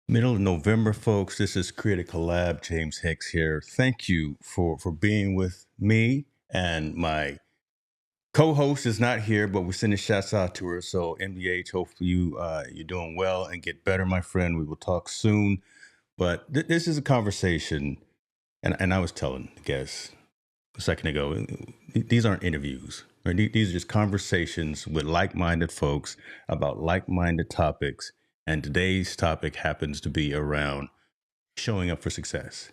Middle of November, folks. This is Creative Collab. James Hicks here. Thank you for being with me. And my co-host is not here, but we're sending shouts out to her. So MBH, hopefully you're doing well and get better, my friend. We will talk soon. But this is a conversation, and I was telling the guests a second ago, these aren't interviews. Right? These are just conversations with like-minded folks about like-minded topics. And today's topic happens to be around showing up for success,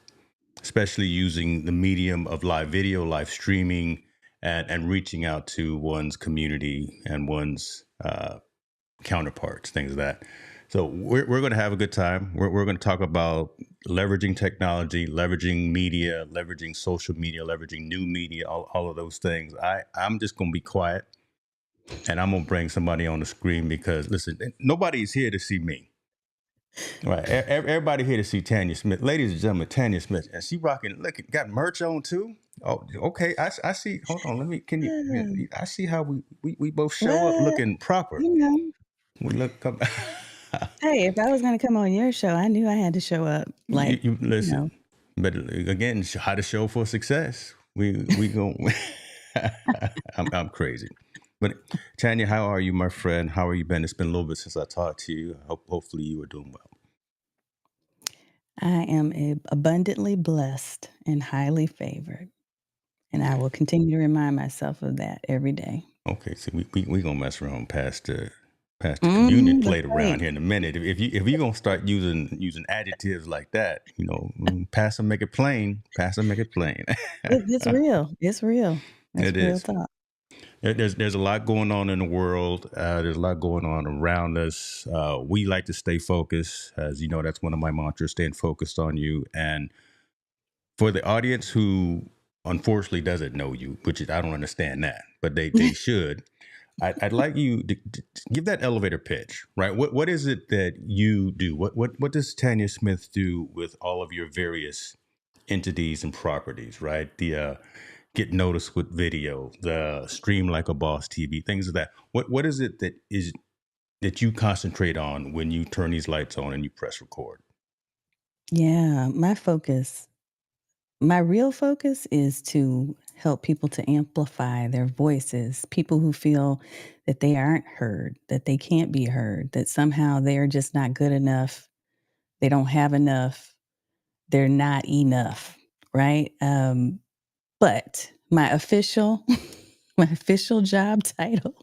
especially using the medium of live video, live streaming, and reaching out to one's community and one's counterparts, things of that. So we're going to have a good time. We're going to talk about leveraging technology, leveraging media, leveraging social media, leveraging new media, all of those things. I'm just going to be quiet, and I'm going to bring somebody on the screen because, listen, nobody's here to see me. Right. Everybody here to see Tanya Smith. Ladies and gentlemen, Tanya Smith. And she rocking, look, got merch on too. Oh, okay. I see. Hold on. Yeah. I see how we both show up What? looking proper. You know, We look, come, hey, if I was gonna come on your show, I knew I had to show up like, you you know. listen, but again, how to show for success. We go, I'm crazy. But Tanya, how are you, my friend? How are you been? It's been a little bit since I talked to you. Hopefully you are doing well. I am abundantly blessed and highly favored, and I will continue to remind myself of that every day. Okay, so we gonna mess around past the communion Mhm, that's plate right. around here in a minute. If you gonna start using adjectives like that, pass them, make it plain. Pass them, make it plain. It's real. It's real. That's It real is. talk. There's a lot going on in the world. There's a lot going on around us. We like to stay focused, as you know. That's one of my mantras: staying focused on you. And for the audience who unfortunately doesn't know you, which I don't understand that, but they should. I'd like you to give that elevator pitch, right? What is it that you do? What does Tanya Smith do with all of your various entities and properties, right? The get noticed with video, the stream like a boss TV, things of that. What is it that you concentrate on when you turn these lights on and you press record? Yeah, my real focus is to help people to amplify their voices, people who feel that they aren't heard, that they can't be heard, that somehow they're just not good enough, they don't have enough, they're not enough, right? But my official my official job title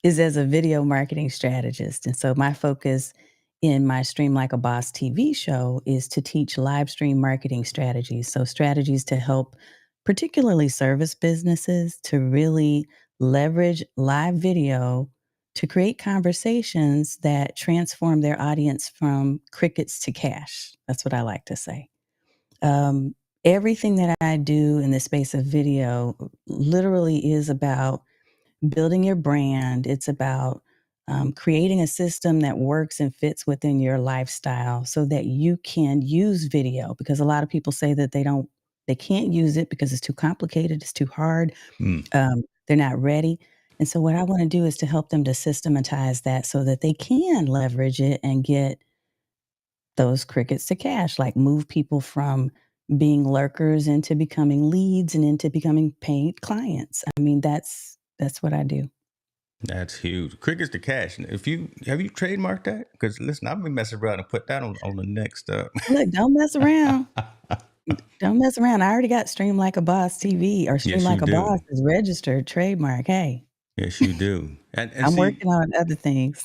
is as a video marketing strategist. And so my focus in my Stream Like a Boss TV show is to teach live stream marketing strategies. So strategies to help particularly service businesses to really leverage live video to create conversations that transform their audience from crickets to cash. That's what I like to say. Um, Everything that I do in the space of video literally is about building your brand. It's about creating a system that works and fits within your lifestyle so that you can use video because a lot of people say that they can't use it because it's too complicated, it's too hard, Hmm. they're not ready. And so what I want to do is to help them to systematize that so that they can leverage it and get those crickets to cash, like move people from being lurkers into becoming leads and into becoming paid clients. I mean, that's what I do. That's huge. Crickets to cash. If you have you trademarked that? Because listen, I've been messing around and put that on the next. Look, don't mess around. Don't mess around. I already got Stream Like a Boss TV or Stream Yes, you Like a do. Boss is registered trademark. Hey, Yes, you do. And I'm see, working on other things.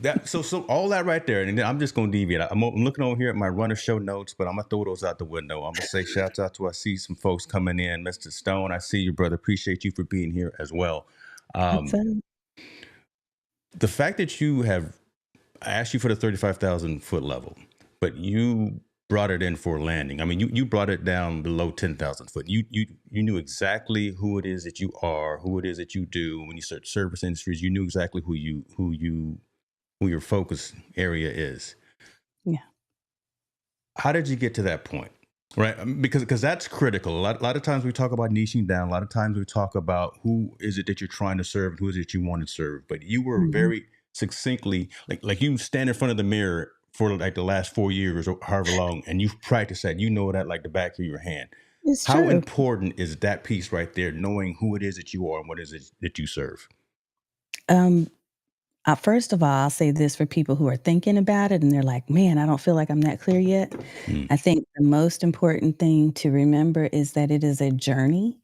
that so all that right there, and then I'm just gonna deviate. I'm looking over here at my runner show notes, but I'm gonna throw those out the window. I'm gonna say shouts out to I see some folks coming in, Mr. Stone. I see you, brother. Appreciate you for being here as well. What's Um, up? the fact that you have I asked you for the 35,000 foot level, but you brought it in for landing. I mean, you brought it down below 10,000 foot. You knew exactly who it is that you are, who it is that you do. When you search service industries, you knew exactly who your focus area is. Yeah. How did you get to that point? Right, because that's critical. A lot of times we talk about niching down. A lot of times we talk about who is it that you're trying to serve, who is it you want to serve. But you were Mhm. very succinctly like you stand in front of the mirror for like the last 4 years or however long, and you've practiced that, you know that like the back of your hand. It's How true. important is that piece right there, knowing who it is that you are and what is it that you serve? Um, First of all, I'll say this for people who are thinking about it and they're like, "Man, I don't feel like I'm that clear yet." Mm, I think the most important thing to remember is that it is a journey,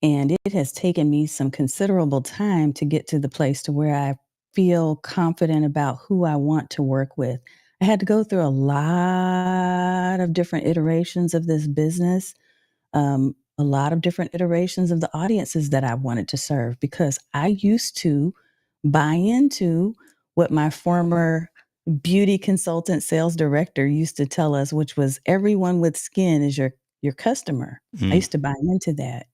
and it has taken me some considerable time to get to the place to where I feel confident about who I want to work with. I had to go through a lot of different iterations of this business, a lot of different iterations of the audiences that I wanted to serve because I used to buy into what my former beauty consultant sales director used to tell us, which was everyone with skin is your customer. I mm, used to buy into that.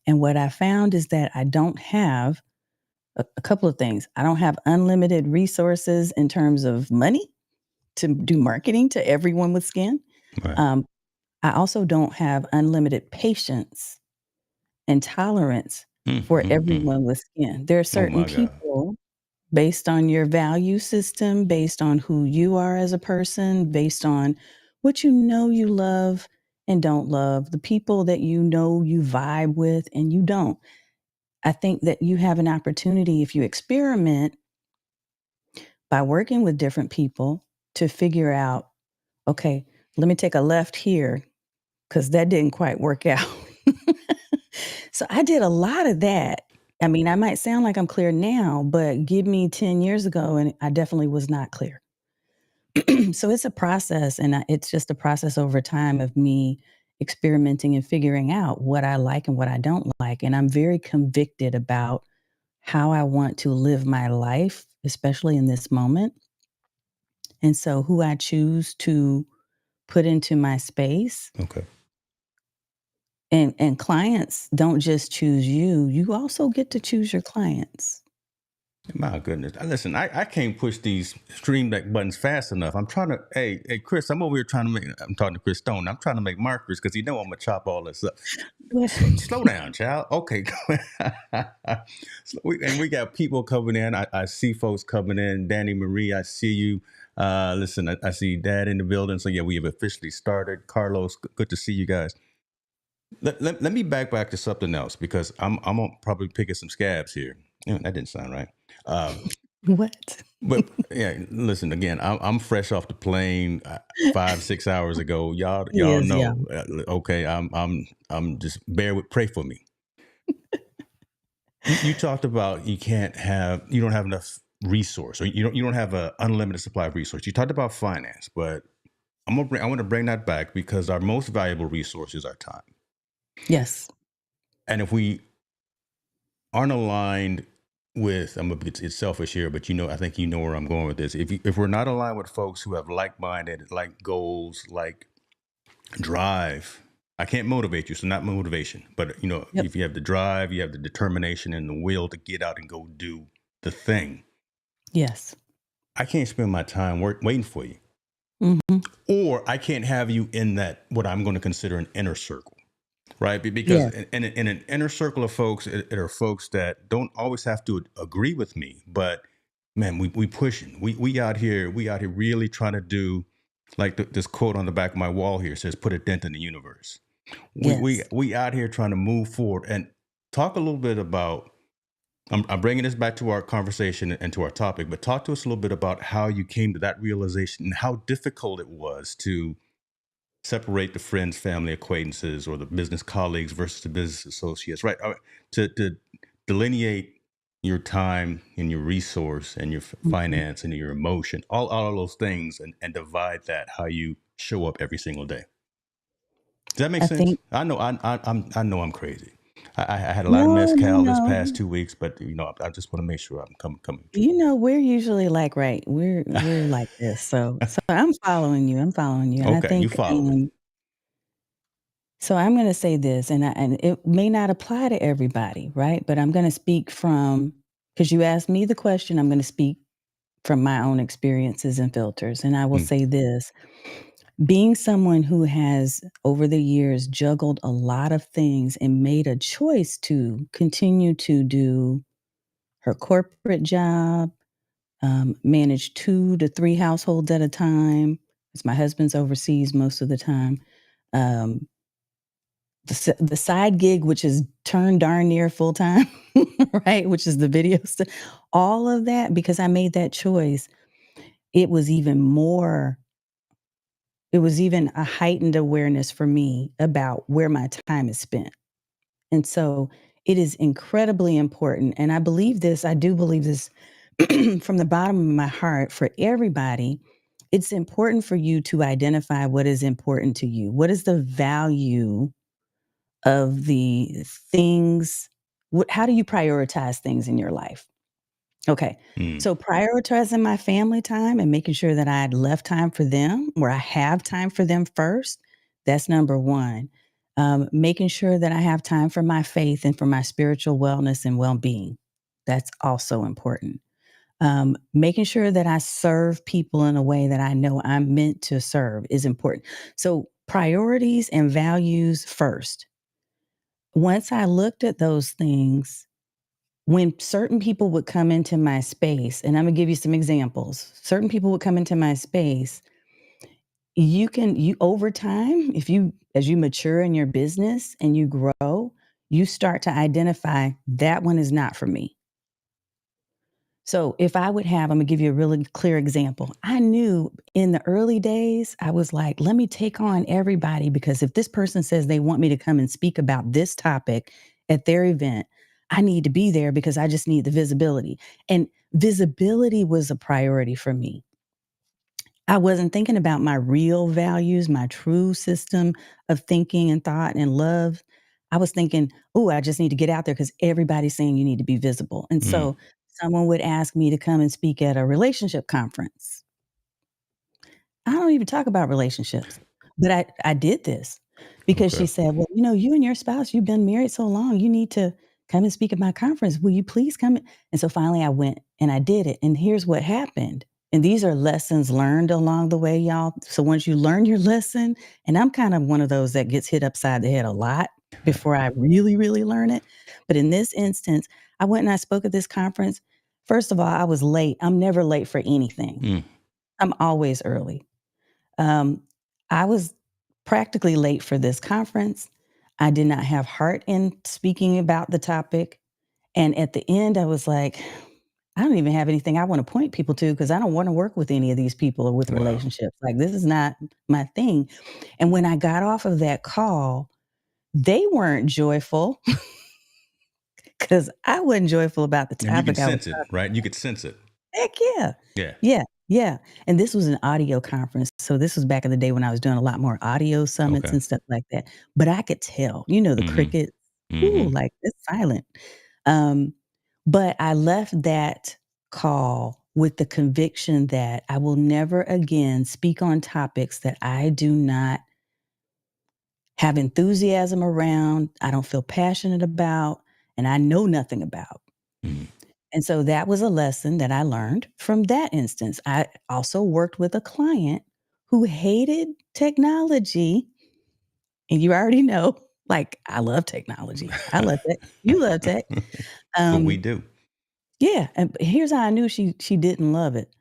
And what I found is that I don't have a couple of things. I don't have unlimited resources in terms of money to do marketing to everyone with skin. right. Um, I also don't have unlimited patience and tolerance Mm, for mm, mm. everyone with skin. There are Oh certain my God. people based on your value system, based on who you are as a person, based on what you know you love and don't love, the people that you know you vibe with and you don't. I think that you have an opportunity if you experiment by working with different people to figure out, okay, let me take a left here because that didn't quite work out. So I did a lot of that. I mean, I might sound like I'm clear now, but give me 10 years ago and I definitely was not clear. So it's a process and it's just a process over time of me experimenting and figuring out what I like and what I don't like. And I'm very convicted about how I want to live my life, especially in this moment. And so who I choose to put into my space Okay. and clients don't just choose you, you also get to choose your clients. My goodness. Listen, I can't push these stream deck buttons fast enough. I'm trying to, hey, Chris, I'm over here trying to make, I'm talking to Chris Stone. I'm trying to make markers because you know I'm going to chop all this up. Well, Slow down, child. Okay. And we got people coming in. I see folks coming in. Danny Marie, I see you. Listen, I see Dad in the building. So yeah, we have officially started. Carlos, good to see you guys. Let me back to something else because I'm gonna probably picking some scabs here. That didn't sound right. Um, what? but yeah, listen again. I'm fresh off the plane 5 6 hours ago. He Y'all is, yeah. know. Okay, I'm just pray for me. You talked about you don't have enough resource or you don't have an unlimited supply of resource. You talked about finance, but I want to bring that back because our most valuable resource is our time. Yes. And if we aren't aligned with, it's selfish here, but I think you know where I'm going with this. If we're not aligned with folks who have like-minded, like goals, like drive, I can't motivate you, so not motivation, but Yep. if you have the drive, you have the determination and the will to get out and go do the thing. Yes. I can't spend my time waiting for you, Mhm. or I can't have you in that what I'm going to consider an inner circle. Right, because Yes. in an inner circle of folks, it are folks that don't always have to agree with me, but man, we pushing, we out here really trying to do like this quote on the back of my wall here says, "Put a dent in the universe." Yes. We out here trying to move forward and talk a little bit about. I'm bringing this back to our conversation and to our topic, but talk to us a little bit about how you came to that realization and how difficult it was to separate the friends, family, acquaintances, or the business colleagues versus the business associates, right? To delineate your time and your resource and your Mhm. finance and your emotion, all of those things, and divide that how you show up every single day. Does that make I sense? think I know I'm crazy. I had a lot of no, no, mezcal this past no. 2 weeks, but I just want to make sure I'm coming true. We're usually like, right, we're like this. So I'm following you. I'm following you. And I Okay, you think following. so I'm going to say this and it may not apply to everybody, right? But I'm going to speak from cuz you asked me the question, I'm going to speak from my own experiences and filters. And I will Mm, say this, being someone who has over the years juggled a lot of things and made a choice to continue to do her corporate job, manage 2 to 3 households at a time, 'cause my husband's overseas most of the time. Um, the side gig, which is turned darn near full time, right? Which is the video stuff. All of that, because I made that choice, it was even more it was even a heightened awareness for me about where my time is spent. And so it is incredibly important. And I do believe this from the bottom of my heart for everybody. It's important for you to identify what is important to you. What is the value of the things? How do you prioritize things in your life? Okay. Mm, So prioritizing my family time and making sure that I had left time for them, where I have time for them first, that's number one. Making sure that I have time for my faith and for my spiritual wellness and well being. That's also important. Making sure that I serve people in a way that I know I'm meant to serve is important. So, priorities and values first. Once I looked at those things, when certain people would come into my space, and I'm gonna give you some examples. Certain people would come into my space, you over time, if you as you mature in your business and you grow, you start to identify that one is not for me. So if I would have, I'm gonna give you a really clear example. I knew in the early days, I was like, let me take on everybody because if this person says they want me to come and speak about this topic at their event, I need to be there because I just need the visibility. And visibility was a priority for me. I wasn't thinking about my real values, my true system of thinking and thought and love. I was thinking, oh, I just need to get out there because everybody's saying you need to be visible. And mm, so someone would ask me to come and speak at a relationship conference. I don't even talk about relationships, but I did this because okay. she said, "Well, you and your spouse, you've been married so long, you need to come and speak at my conference. Will you please come?" And so finally I went and I did it. And here's what happened. And these are lessons learned along the way, y'all. So once you learn your lesson, and I'm kind of one of those that gets hit upside the head a lot before I really, really learn it. But in this instance, I went and I spoke at this conference. First of all, I was late. I'm never late for anything. Mm, I'm always early. Um, I was practically late for this conference. I did not have heart in speaking about the topic. And at the end, I was like, I don't even have anything I want to point people to because I don't want to work with any of these people or with wow. relationships. Like, this is not my thing. And when I got off of that call, they weren't joyful because I wasn't joyful about the And you can topic I was sense it, talking. right? You could sense it. Heck yeah. Yeah. Yeah, yeah, and this was an audio conference, so this was back in the day when I was doing a lot more audio summits Okay. and stuff like that, but I could tell, the Mm-hmm. crickets, ooh, Mm-hmm. like, it's silent. Um, but I left that call with the conviction that I will never again speak on topics that I do not have enthusiasm around, I don't feel passionate about, and I know nothing about. Mm. And so that was a lesson that I learned from that instance. I also worked with a client who hated technology. And you already know, like, I love technology. I love tech. You love tech. What we Um, do. yeah. And here's how I knew she didn't love it.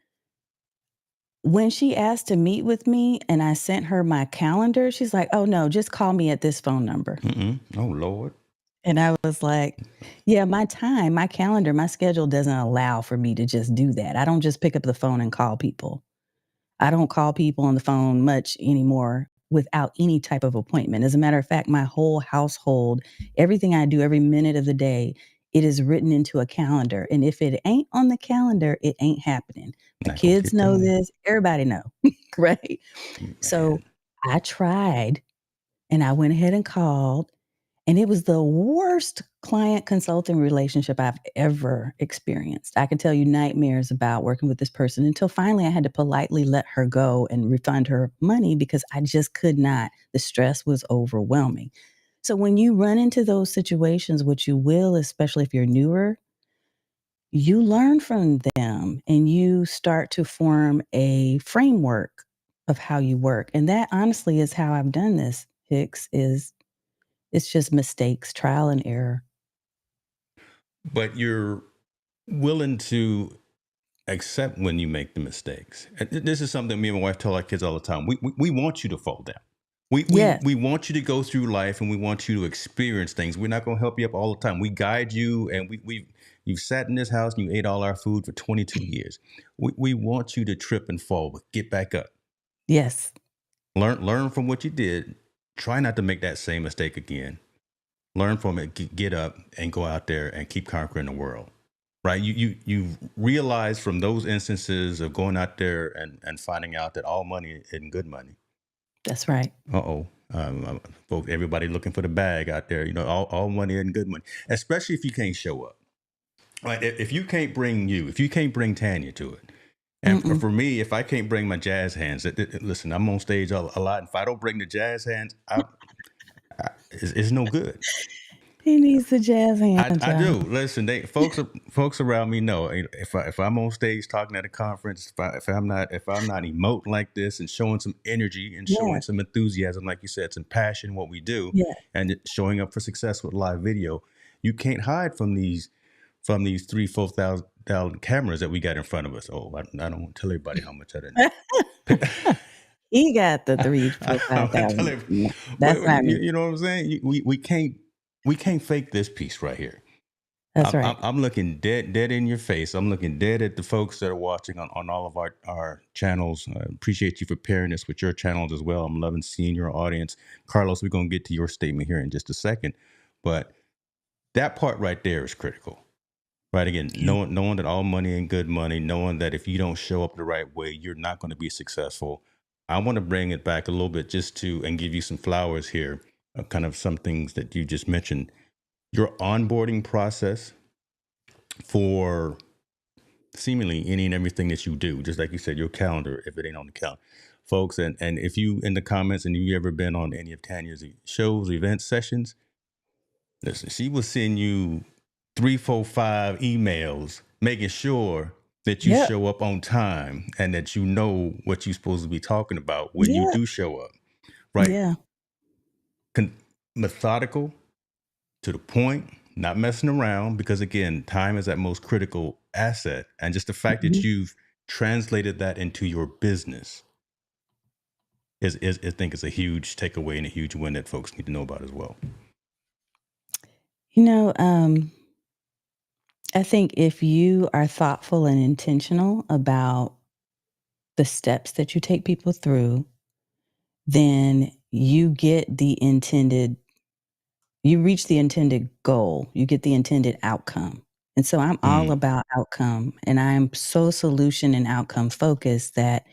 When she asked to meet with me and I sent her my calendar, she's like, oh no, just call me at this phone number. Mm-mm. Oh, Lord. And I was like, yeah, my time, my calendar, my schedule doesn't allow for me to just do that. I don't just pick up the phone and call people. I don't call people on the phone much anymore without any type of appointment. As a matter of fact, my whole household, everything I do every minute of the day, it is written into a calendar. And if it ain't on the calendar, it ain't happening. My Not gonna kids get know done. this, everybody know, right? So Man. I tried and I went ahead and called, and it was the worst client consulting relationship I've ever experienced. I can tell you nightmares about working with this person until finally I had to politely let her go and refund her money because I just could not. The stress was overwhelming. So when you run into those situations, which you will, especially if you're newer, you learn from them and you start to form a framework of how you work. And that honestly is how I've done this, Hicks, is it's just mistakes, trial and error. But you're willing to Except when you make the mistakes. And this is something me and my wife tell our kids all the time. We want you to fall down. Yes, We want you to go through life and we want you to experience things. We're not going to help you up all the time. We guide you, and you've sat in this house and you ate all our food for 22 years. We want you to trip and fall, but get back up. yes, Learn from what you did. Try not to make that same mistake again. Learn from it, get up and go out there and keep conquering the world. Right? You realize from those instances of going out there and finding out that all money isn't good money. that's right. Uh-oh. Folks, everybody looking for the bag out there. All money isn't good money, especially if you can't show up. Right? If you can't bring if you can't bring Tanya to it, and Mm-mm. for me, if I can't bring my jazz hands, listen, I'm on stage a lot. And if I don't bring the jazz hands, it's no good. He needs the jazz hands, I do. y'all. Listen, folks around me know if I'm on stage talking at a conference, if I'm not emoting like this and showing some energy and showing Yeah, some enthusiasm, like you said, some passion in what we do, yeah. and showing up for success with live video, you can't hide from these 3, 4 thousand cameras that we got in front of us. Oh, I don't want to tell everybody how much I didn't. He got the 3, I 4, don't want to tell 5,000. everybody, No, but that's not me. you know what I'm saying. We can't fake this piece right here. That's right. I'm looking dead in your face. I'm looking dead at the folks that are watching on all of our channels. I appreciate you for pairing this with your channels as well. I'm loving seeing your audience. Carlos, we're going to get to your statement here in just a second. But that part right there is critical. Right. Again, Yeah. knowing that all money ain't good money, knowing that if you don't show up the right way, you're not going to be successful. I want to bring it back a little bit and give you some flowers here, kind of some things that you just mentioned. Your onboarding process for seemingly any and everything that you do, just like you said, your calendar, if it ain't on the calendar. Folks, and if you in the comments and you ever been on any of Tanya's shows, events, sessions, listen, she will send you 3, 4, 5 emails making sure that you Yep. show up on time and that you know what you're supposed to be talking about when you Yeah. do show up. Right? Yeah. Con- Methodical, to the point, not messing around, because again, time is that most critical asset. And just the fact that Mhm. you've translated that into your business is I think is a huge takeaway and a huge win that folks need to know about as well. You know, I think if you are thoughtful and intentional about the steps that you take people through, then you reach the intended goal, you get the intended outcome. And so I'm all Mm. about outcome, and I'm so solution and outcome focused that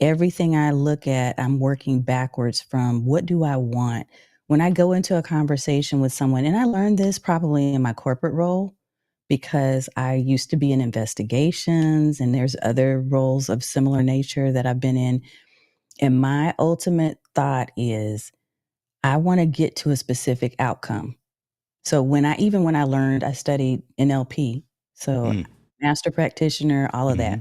everything I look at, I'm working backwards from what do I want? When I go into a conversation with someone, and I learned this probably in my corporate role because I used to be in investigations and there's other roles of similar nature that I've been in. And my ultimate thought is I want to get to a specific outcome. So when I learned, I studied NLP, so Mm. master practitioner, all of that.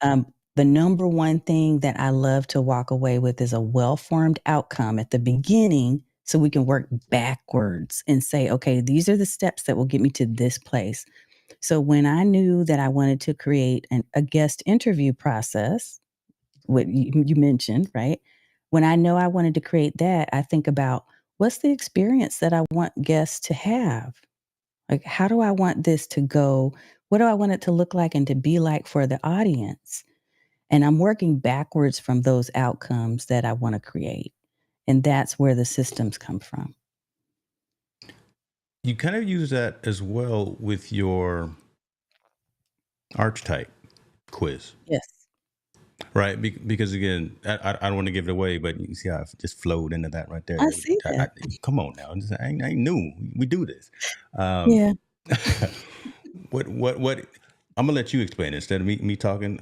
Mm. The number one thing that I love to walk away with is a well-formed outcome at the beginning so we can work backwards and say, okay, these are the steps that will get me to this place. So when I knew that I wanted to create a guest interview process, what you mentioned, right? When I know I wanted to create that, I think about what's the experience that I want guests to have? Like, how do I want this to go? What do I want it to look like and to be like for the audience? And I'm working backwards from those outcomes that I want to create. And that's where the systems come from. You kind of use that as well with your archetype quiz, Yes. right? Because again, I don't want to give it away, but you see how I just flowed into that right there. I see that. Come on now, I ain't new. We do this. Um, Yeah. what? I'm gonna let you explain it instead of me talking.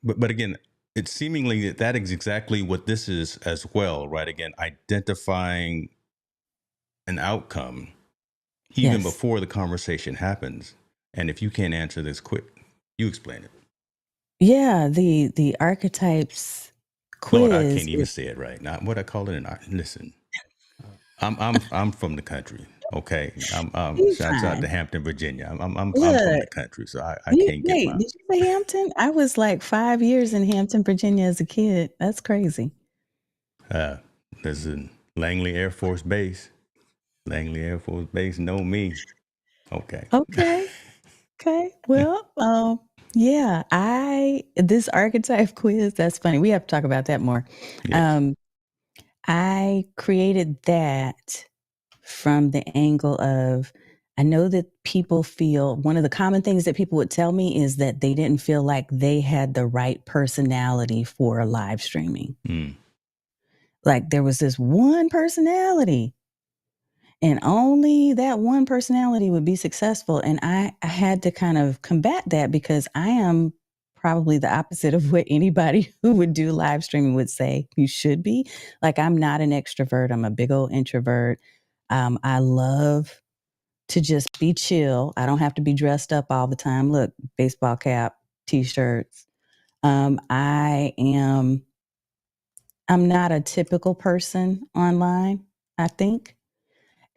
But again, it's seemingly that is exactly what this is as well, right? Again, identifying an outcome even Yes. before the conversation happens. And if you can't answer this quick, you explain it. Yeah. The archetypes Lord, I quiz can't even is say it right now. What I call it, listen, I'm from the country. Okay, He's shouts out to fine. Hampton, Virginia. I'm from Look, the country, so I you can't get wait, my did you say Hampton? I was like 5 years in Hampton, Virginia as a kid. That's crazy. uh this is Langley Air Force Base. Langley Air Force Base know me. Okay. Okay. Okay. Well, yeah, I this archetype quiz, that's funny. We have to talk about that more. Yes. Um, I created that from the angle of I know that people feel one of the common things that people would tell me is that they didn't feel like they had the right personality for live streaming. Mm. Like there was this one personality and only that one personality would be successful. And I had to kind of combat that because I am probably the opposite of what anybody who would do live streaming would say you should be. Like I'm not an extrovert. I'm a big old introvert. I love to just be chill. I don't have to be dressed up all the time. Look, baseball cap, t-shirts. I am I'm not a typical person online, I think.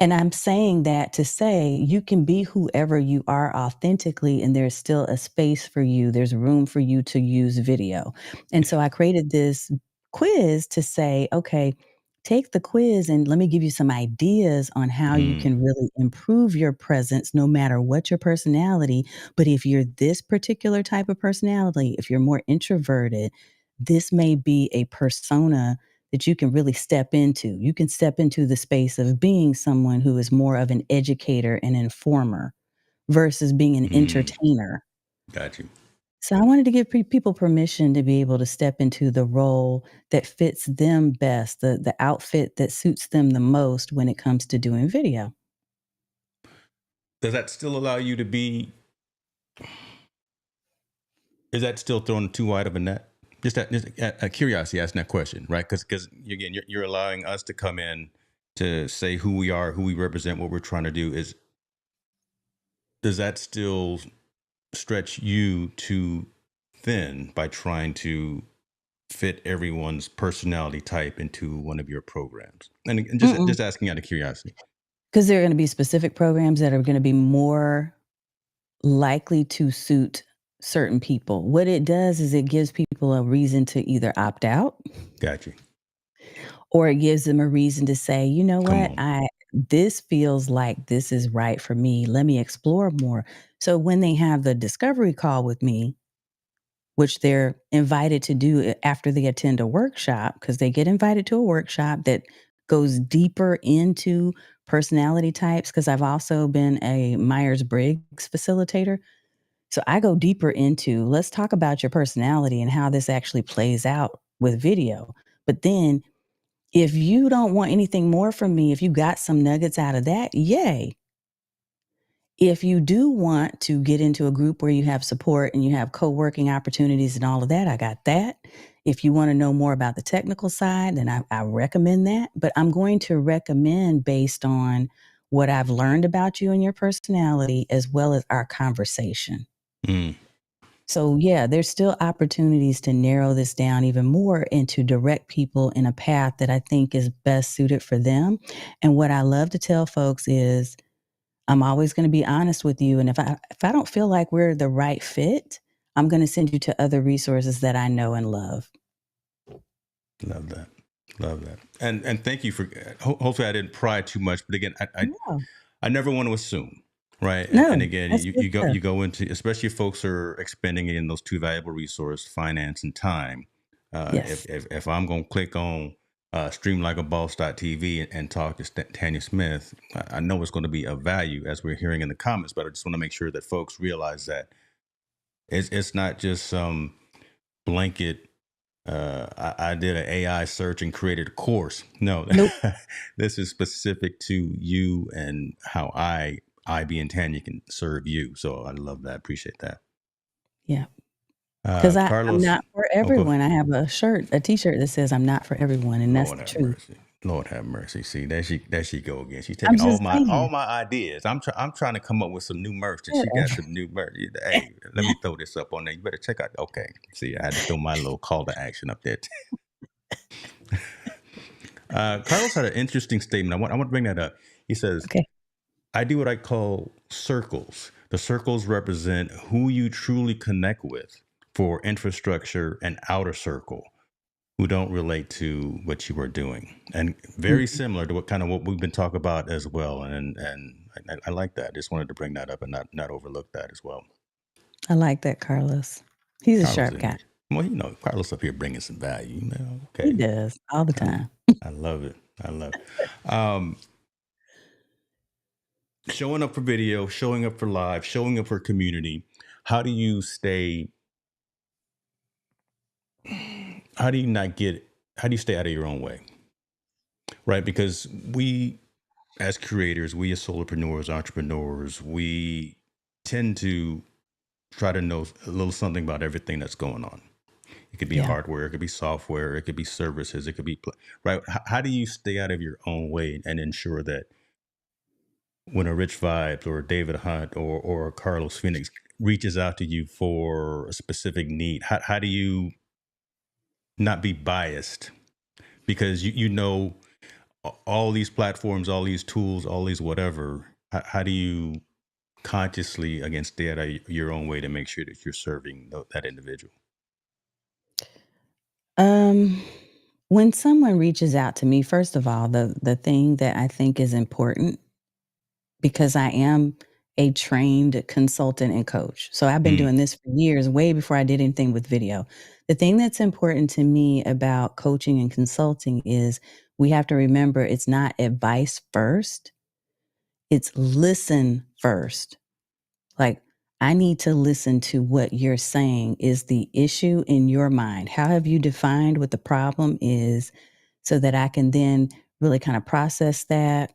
And I'm saying that to say you can be whoever you are authentically, and there's still a space for you. There's room for you to use video. And so I created this quiz to say, okay, take the quiz and let me give you some ideas on how you Mm. can really improve your presence no matter what your personality. But if you're this particular type of personality, if you're more introverted, this may be a persona that you can really step into. You can step into the space of being someone who is more of an educator and informer versus being an Mm. entertainer. Got you. So I wanted to give people permission to be able to step into the role that fits them best, the outfit that suits them the most when it comes to doing video. Does that still allow you to be? Is that still throwing too wide of a net? Just a curiosity asking that question, right? Because again, you're allowing us to come in to say who we are, who we represent, what we're trying to do. Is does that still stretch you too thin by trying to fit everyone's personality type into one of your programs? And Mm-mm. just asking out of curiosity. 'Cause there are gonna be specific programs that are gonna be more likely to suit certain people. What it does is it gives people a reason to either opt out Got you. or it gives them a reason to say, "You know Come what? on. I this feels like this is right for me. Let me explore more." So when they have the discovery call with me, which they're invited to do after they attend a workshop, because they get invited to a workshop that goes deeper into personality types, because I've also been a Myers-Briggs facilitator. So I go deeper into, let's talk about your personality and how this actually plays out with video. But then if you don't want anything more from me, if you got some nuggets out of that, yay. If you do want to get into a group where you have support and you have co-working opportunities and all of that, I got that. If you want to know more about the technical side, then I recommend that. But I'm going to recommend based on what I've learned about you and your personality, as well as our conversation. Mm. So, yeah, there's still opportunities to narrow this down even more and to direct people in a path that I think is best suited for them. And what I love to tell folks is I'm always going to be honest with you. And if I don't feel like we're the right fit, I'm going to send you to other resources that I know and love. Love that. Love that. And thank you for. Hopefully, I didn't pry too much. But again, No, I never want to assume, right? And no, again, that's good stuff. you go into, especially if folks are expending in those two valuable resources, finance and time. Yes. If I'm going to click on streamlikeaboss.tv and talk to Tanya Smith, I know it's going to be of value as we're hearing in the comments. But I just want to make sure that folks realize that it's not just some blanket. I did an AI search and created a course. No, Nope. this is specific to you and how I being Tanya can serve you. So I love that. Appreciate that. Yeah. Because I'm Carlos, not for oh, go. everyone. I have a t-shirt that says I'm not for everyone, and that's Lord the have truth. mercy. Lord have mercy. See, there she go again. She's I'm taking just all saying. my ideas. I'm trying to come up with some new merch, and she got Whatever. some new merch. Hey, let me throw this up on there. You better check out. Okay, see, I had to throw my little call to action up there. Carlos had an interesting statement. I want to bring that up. He says, Okay. I do what I call circles. The circles represent who you truly connect with for infrastructure and outer circle who don't relate to what you are doing. And very Mhm. similar to what we've been talking about as well. And I like that. Just wanted to bring that up and not overlook that as well. I like that, Carlos. He's a Carlos sharp in guy. here. Well, Carlos up here bringing some value. He Okay. does all the I, time. I love it. I love it. Showing up for video, showing up for live, showing up for community. How do you stay? How do you not get? How do you stay out of your own way? Right? Because we, as creators, we as solopreneurs, entrepreneurs, we tend to try to know a little something about everything that's going on. It could be Yeah. hardware, it could be software, it could be services, it could be right. How do you stay out of your own way and ensure that when a Rich Vibes or a David Hunt or a Carlos Phoenix reaches out to you for a specific need, how do you not be biased? Because all these platforms, all these tools, all these whatever. How do you consciously, again, stay out of your own way to make sure that you're serving that individual? Um, when someone reaches out to me, first of all, the thing that I think is important because I am a trained consultant and coach. So I've been Mm, doing this for years, way before I did anything with video. The thing that's important to me about coaching and consulting is we have to remember it's not advice first, it's listen first. Like, I need to listen to what you're saying is the issue in your mind. How have you defined what the problem is so that I can then really kind of process that,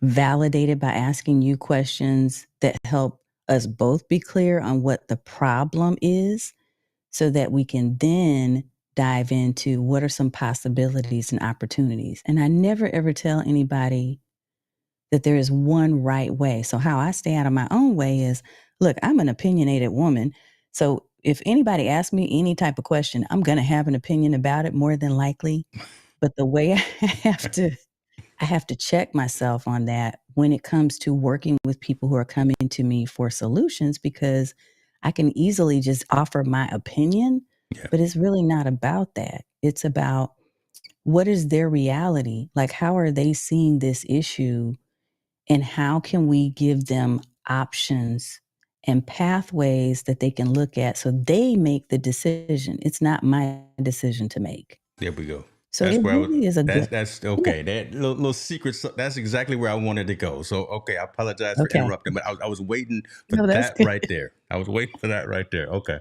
validate it by asking you questions that help us both be clear on what the problem is so that we can then dive into what are some possibilities and opportunities. And I never ever tell anybody that there is one right way. So, how I stay out of my own way is look, I'm an opinionated woman. So, if anybody asks me any type of question, I'm going to have an opinion about it more than likely. But the way I have to check myself on that when it comes to working with people who are coming to me for solutions because I can easily just offer my opinion, yeah, but it's really not about that. It's about what is their reality? Like, how are they seeing this issue? And how can we give them options and pathways that they can look at so they make the decision? It's not my decision to make. there we go. So That's it where I was. really is a good. That's Yeah. okay. That little secret. That's exactly where I wanted to go. So okay, I apologize for Okay. interrupting, but I was waiting for No, that's that good. right there. I was waiting for that right there. Okay.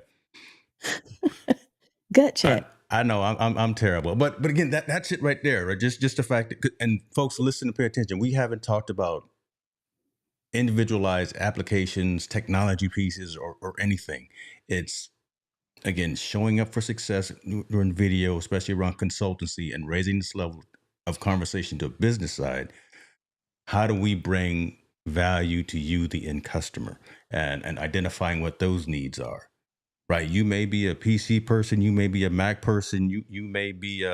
Gut I check. I know I'm terrible, but again that's it right there. Right? Just the fact that and folks listen and pay attention. We haven't talked about individualized applications, technology pieces, or anything. It's again showing up for success during video, especially around consultancy and raising this level of conversation to a business side. How do we bring value to you, the end customer, and identifying what those needs are? Right. You may be a PC person, you may be a Mac person, you may be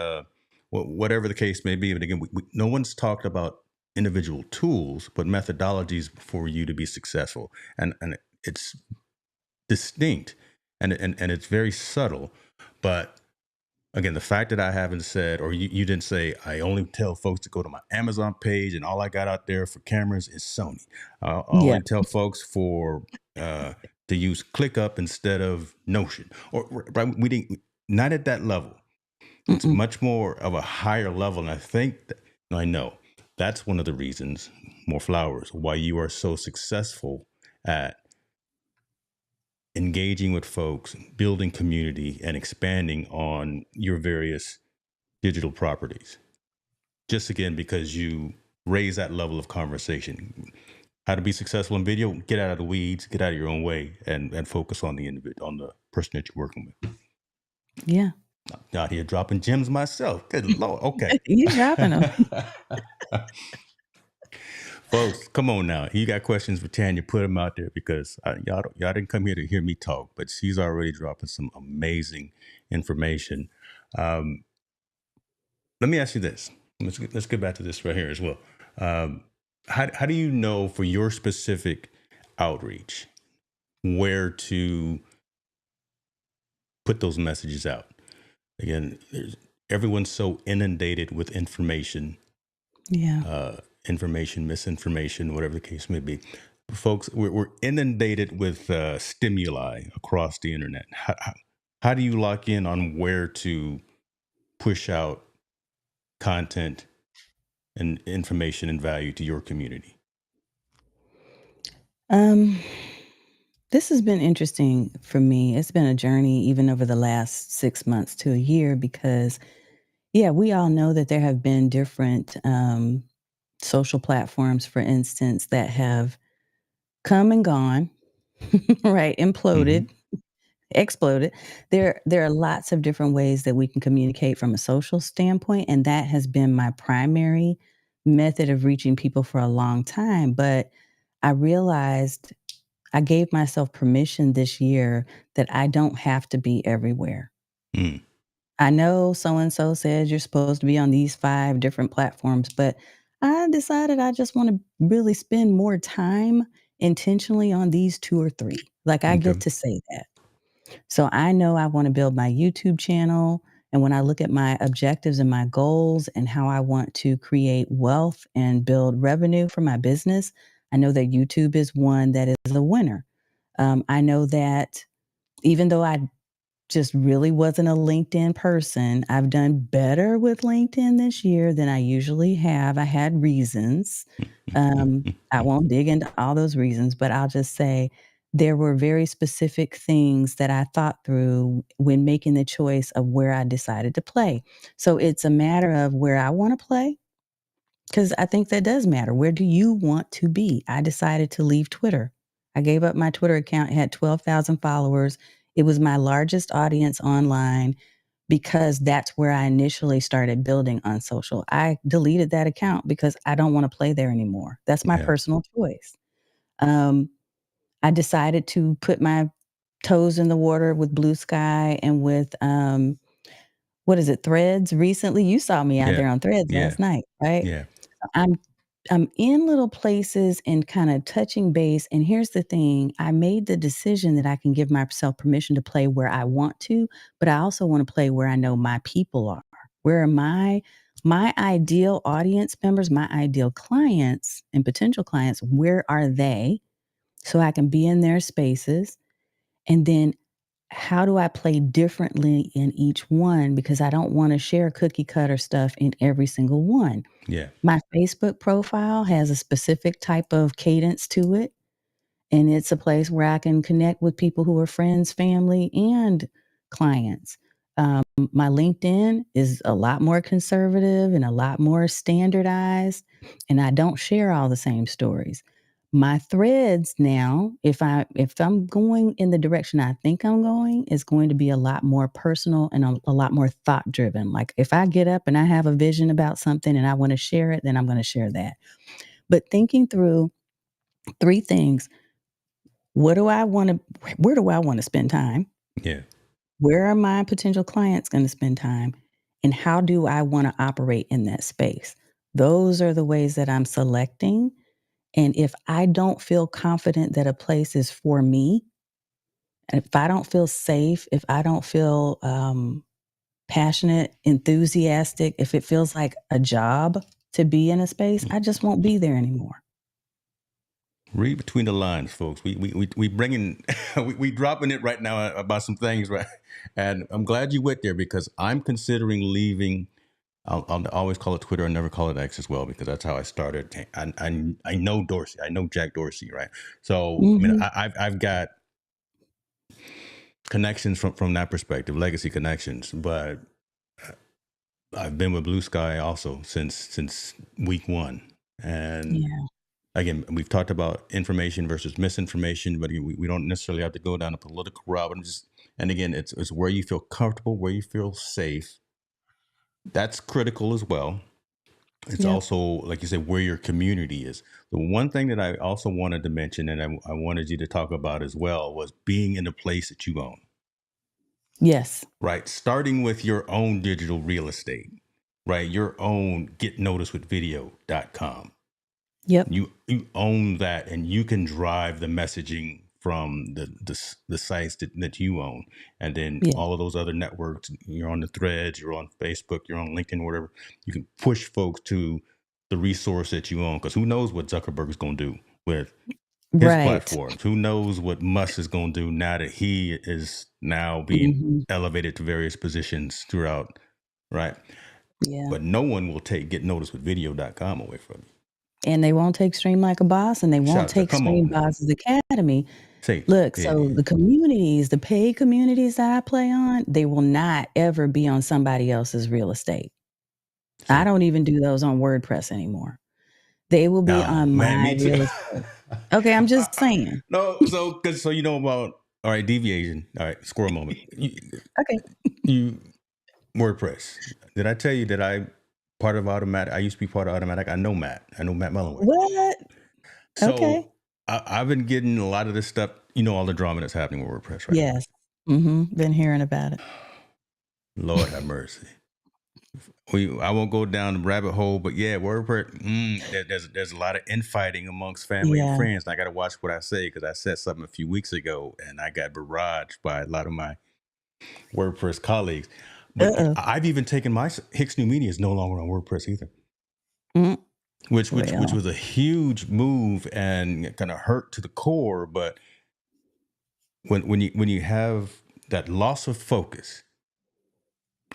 whatever the case may be. But again, no one's talked about individual tools, but methodologies for you to be successful, and it's distinct, and it's very subtle. But again, the fact that I haven't said, or you didn't say, I only tell folks to go to my Amazon page, and all I got out there for cameras is Sony. I Yeah. only tell folks for uh, to use ClickUp instead of Notion, or right, we didn't not at that level. It's Mm-mm. much more of a higher level, and I know that's one of the reasons, more flowers, why you are so successful at engaging with folks, building community, and expanding on your various digital properties. Just again, because you raise that level of conversation. How to be successful in video, get out of the weeds, get out of your own way, and focus on the individual, on the person that you're working with. Yeah. Out here dropping gems myself. Good Lord. Okay. You dropping them. Folks, come on now. You got questions for Tanya, put them out there because y'all didn't come here to hear me talk, but she's already dropping some amazing information. Um, Let me ask you this. Let's get back to this right here as well. Um, how do you know for your specific outreach where to put those messages out? Again, everyone's so inundated with information, Yeah. information, misinformation, whatever the case may be. Folks, we're inundated with stimuli across the internet. How do you lock in on where to push out content and information and value to your community? Um, this has been interesting for me. It's been a journey even over the last 6 months to a year because, yeah, we all know that there have been different, social platforms, for instance, that have come and gone, right? Hmm. Imploded, exploded. There are lots of different ways that we can communicate from a social standpoint, and that has been my primary method of reaching people for a long time, but I realized I gave myself permission this year that I don't have to be everywhere. Mm, I know so and so says you're supposed to be on these 5 different platforms, but I decided I just wanna really spend more time intentionally on these 2 or 3. Like, I get okay. to say that. So I know I wanna build my YouTube channel, and when I look at my objectives and my goals and how I want to create wealth and build revenue for my business, I know that YouTube is one that is a winner. I know that even though I just really wasn't a LinkedIn person, I've done better with LinkedIn this year than I usually have. I had reasons. I won't dig into all those reasons, but I'll just say there were very specific things that I thought through when making the choice of where I decided to play. So it's a matter of where I want to play 'cause I think that does matter. Where do you want to be? I decided to leave Twitter. I gave up my Twitter account, it had 12,000 followers. It was my largest audience online because that's where I initially started building on social. I deleted that account because I don't wanna play there anymore. That's my Yeah. personal choice. Um, I decided to put my toes in the water with Blue Sky and with, what is it, Threads recently? You saw me out Yeah. there on Threads Yeah. last night, right? Yeah. I'm I'm in little places and kinda touching base, and here's the thing, I made the decision that I can give myself permission to play where I want to, but I also wanna play where I know my people are. Where are my ideal audience members, my ideal clients and potential clients, where are they? So I can be in their spaces, and then how do I play differently in each one? Because I don't wanna share cookie cutter stuff in every single one. Yeah. My Facebook profile has a specific type of cadence to it, and it's a place where I can connect with people who are friends, family, and clients. My LinkedIn is a lot more conservative and a lot more standardized, and I don't share all the same stories. My threads now, if I'm going in the direction I think I'm going, is going to be a lot more personal and a lot more thought driven. Like if I get up and I have a vision about something and I want to share it, then I'm going to share that. But thinking through 3 things. What do I want to where do I want to spend time? Yeah. Where are my potential clients going to spend time? And how do I want to operate in that space? Those are the ways that I'm selecting. And if I don't feel confident that a place is for me, and if I don't feel safe, if I don't feel passionate, enthusiastic, if it feels like a job to be in a space, I just won't be there anymore. Read between the lines, folks. We bringing we dropping it right now about some things, right? And I'm glad you went there because I'm considering leaving. I'll always call it Twitter. I never call it X as well because that's how I started. I know Dorsey. I know Jack Dorsey, right? So I mean, Mhm. I've got connections from that perspective, legacy connections. But I've been with Blue Sky also since week one, and Yeah. again, we've talked about information versus misinformation, but we don't necessarily have to go down a political route. And again, it's where you feel comfortable, where you feel safe. That's critical as well. It's Yep. also, like you said, where your community is. The one thing that I also wanted to mention, and I wanted you to talk about as well, was being in the place that you own, Yes. right? Starting with your own digital real estate, right? Your own getnoticewithvideo.com. Yep. You own that, and you can drive the messaging from the sites that you own, and then Yeah. all of those other networks. You're on the threads, you're on Facebook, you're on LinkedIn, whatever. You can push folks to the resource that you own, because who knows what Zuckerberg is going to do with his Right. platforms? Who knows what Musk is going to do now that he is now being Mhm. elevated to various positions throughout, right? Yeah. But no one will get noticed with video.com away from you. And they won't take Stream Like a Boss, and they won't Shout out to, take come Stream on now. Boss's Academy. Say, Look, yeah, so yeah. the communities, the paid communities that I play on, they will not ever be on somebody else's real estate. I So, don't even do those on WordPress anymore. They will be oh on man, my me too. real estate. Okay, I'm just saying. No, so because so you know about, all right, deviation. All right, squirrel moment. Okay. You WordPress. Did I tell you that I part of Automatic? I used to be part of Automatic. I know Matt. I know Matt Mullenweg. What? Okay. So I've been getting a lot of this stuff. You know, all the drama that's happening with WordPress right now. Yes. Mhm, been hearing about it. Lord have mercy. I won't go down the rabbit hole, but yeah, WordPress. There's a lot of infighting amongst family and Yeah. friends. And I got to watch what I say, because I said something a few weeks ago, and I got barraged by a lot of my WordPress colleagues. But Uh-oh. I've even taken my Hicks New Media is no longer on WordPress either, Mm, which well, was a huge move and kind of hurt to the core. But when you have that loss of focus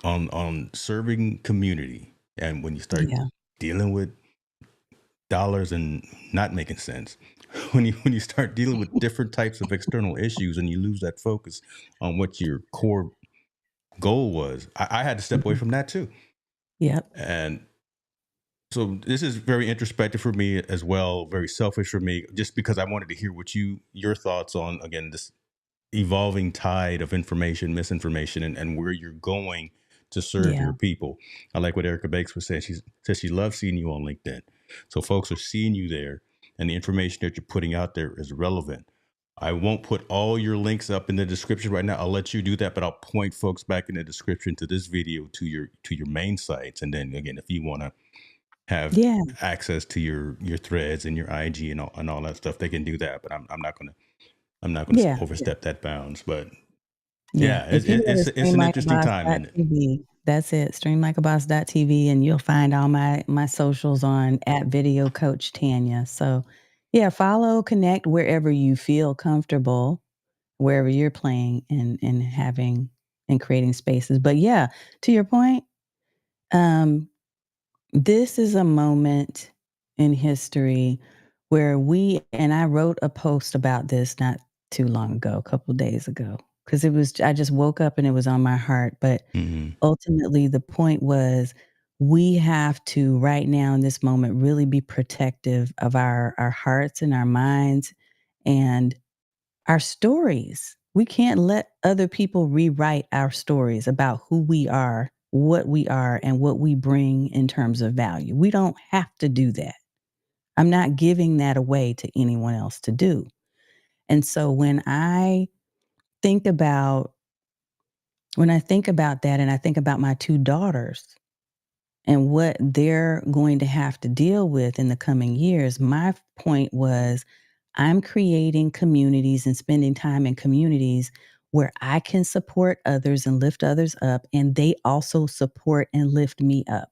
on serving community, and when you start yeah. dealing with dollars and not making sense, when you start dealing with different types of external issues, and you lose that focus on what your core goal was, I had to step away Mhm. from that too. Yep. And so this is very introspective for me as well, very selfish for me, just because I wanted to hear your thoughts on, again, this evolving tide of information, misinformation, and where you're going to serve Yeah. your people. I like what Erica Bakes was saying. She says she loves seeing you on LinkedIn. So folks are seeing you there, and the information that you're putting out there is relevant. I won't put all your links up in the description right now. I'll let you do that, but I'll point folks back in the description to this video, to your main sites. And then again, if you want to have Yeah. access to your threads and your IG and all that stuff, they can do that. But I'm not gonna Yeah. overstep that bounds. But Yeah. yeah, If you go to it's an interesting time in it. streamlikeaboss.tv, that's it, streamlikeaboss.tv, and you'll find all my socials on at Video Coach Tanya. So, yeah, follow, connect wherever you feel comfortable, wherever you're playing and having and creating spaces. But yeah, to your point, um, this is a moment in history where I wrote a post about this not too long ago, a couple days ago, because I just woke up and it was on my heart. But Hmm. ultimately, the point was we have to, right now in this moment, really be protective of our hearts and our minds and our stories. We can't let other people rewrite our stories about who we are, what we are, and what we bring in terms of value. We don't have to do that. I'm not giving that away to anyone else to do. And so think about when I think about that and I think about my 2 daughters and what they're going to have to deal with in the coming years, my point was I'm creating communities and spending time in communities where I can support others and lift others up, and they also support and lift me up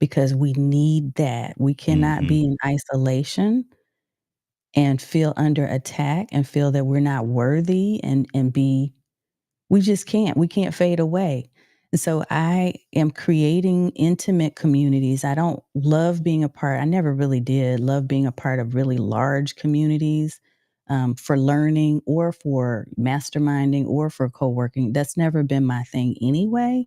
because we need that. We cannot Hmm. be in isolation and feel under attack and feel that we're not worthy and be we just can't. We can't fade away. And so I am creating intimate communities. I don't love being a part, I never really did love being a part of really large communities for learning or for masterminding or for co working. That's never been my thing anyway.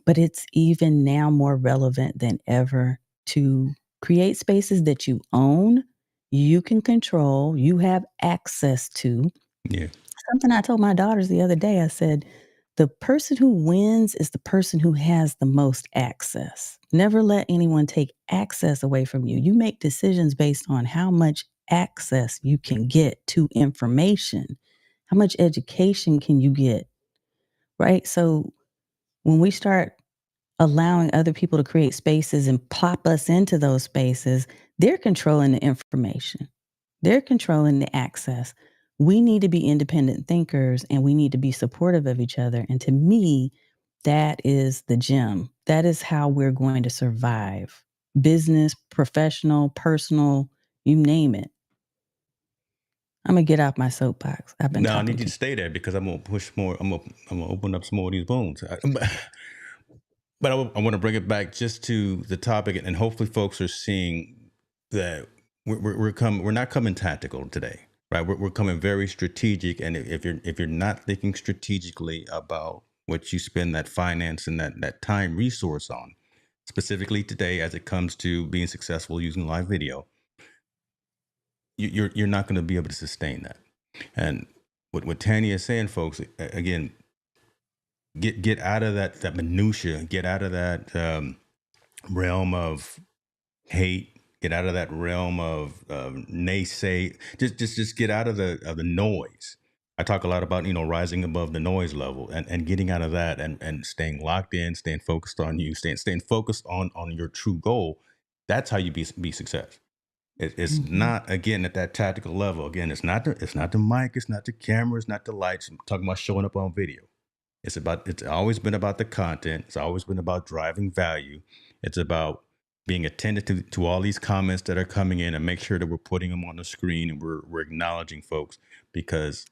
But it's even now more relevant than ever to create spaces that you own, you can control, you have access to. Yeah. Something I told my daughters the other day, I said, "The person who wins is the person who has the most access. Never let anyone take access away from you. You make decisions based on how much access you can get to information. How much education can you get?" Right? So when we start allowing other people to create spaces and plop us into those spaces, they're controlling the information. They're controlling the access. We need to be independent thinkers and we need to be supportive of each other. And to me, that is the gem. That is how we're going to survive. Business, professional, personal, you name it. I'm gonna get off my soapbox. I've been Now I talking need you too. to stay there because I'm gonna push more. I'm gonna open up some more of these bones. But I want to bring it back just to the topic, and hopefully, folks are seeing that we're not coming tactical today, right? We're coming very strategic, and if you're not thinking strategically about what you spend that finance and that time resource on, specifically today, as it comes to being successful using live video, you're not going to be able to sustain that. And what Tanya is saying, folks, again, get out of that minutia, get out of that realm of hate, get out of that realm of naysay. Just get out of the noise. I talk a lot about rising above the noise level and getting out of that and staying locked in, staying focused on you, staying focused on your true goal. That's how you be success. It's Mhm. not, again, at that tactical level. Again, it's not the mic, it's not the camera, it's not the lights. I'm talking about showing up on video. It's always been about the content. It's always been about driving value. It's about being attentive to all these comments that are coming in and make sure that we're putting them on the screen and we're acknowledging folks, because